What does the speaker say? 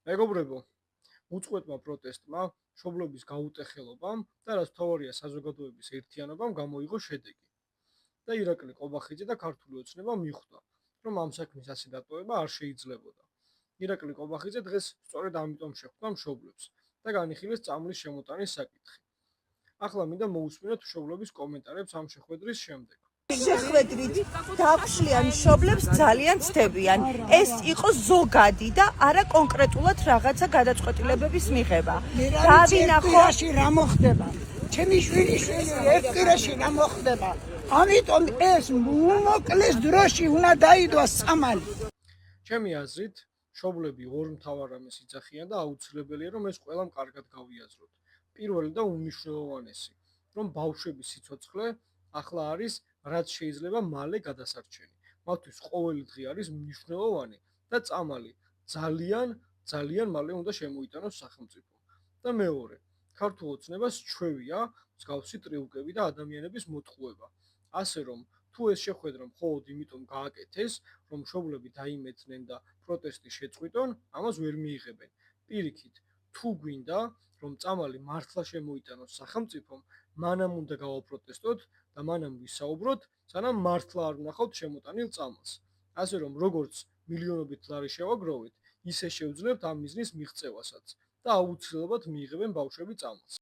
მეგობრებო, უწყვეტმა პროტესტმა, მშობლების გაუტეხელობამ და რაც მთავარია საზოგადოების ერთიანობამ გამოიღო შედეგი. და ირაკლი ყობახიძე და ქართული ოცნება მიხვდა, რომ ამ საქმის ასე დატოვება არ შეიძლებოდა. ირაკლი ყობახიძე დღეს სწორედ ამიტომ შეხვდა მშობლებს და განიხილეს წამლის შემოტანის საკითხი. ახლა მინდა მოусმინოთ მშობლების კომენტარებს ამ შეხვედრის შემდეგ. შეხვედრით დაგვშლიან მშობლებს ძალიან ცდებიან. ეს იყო ზოგადი და არა კონკრეტულად რაღაცა გადაწყვეტილებების მიღება. დავინახო რა მოხდება. ჩემი შვილი ერთ კვირაში რა მოხდება. ამიტომ ეს მოკლეს დროში უნდა დაიდოს წამალი. ჩემი აზრით, მშობლები ორ მთავარ რამეს იძახიან და აუცილებელია რომ ეს ყველამ კარგად გავიაზროთ. პირველი და უმნიშვნელოვანესი, რომ ბავშვების სიცოცხლე ახლა არის რაც შეიძლება მალე გადასარჩენი. მათთვის ყოველი დღე არის მნიშვნელოვანი და წამალი ძალიან მალე უნდა შემოიტანოს სახელმწიფო. და მეორე, ქართულ ოცნებას ჩვევია მსგავსი ტრიუკები და ადამიანების მოტყუება. ასე რომ, თუ ეს შეხვედრა მხოლოდ იმიტომ გააკეთეს, რომ მშობლები დაიმეცნენ და პროტესტი შეწყვიტონ, ამას ვერ მიიღებენ. პირიქით, თუ გვინდა, რომ წამალი მართლა შემოიტანოს სახელმწიფომ, მანამ უნდა გავაპროტესტოთ და მანამ ვისაუბროთ, სანამ მართლა არ ვნახავთ შემოტანილ წამალს. ასე რომ, როგორც მილიონობით ლარი შევაგროვეთ, ისე შევძლებთ ამ მიზნის მიღწევასაც და აუცილებლად მიიღებენ ბავშვები წამალს.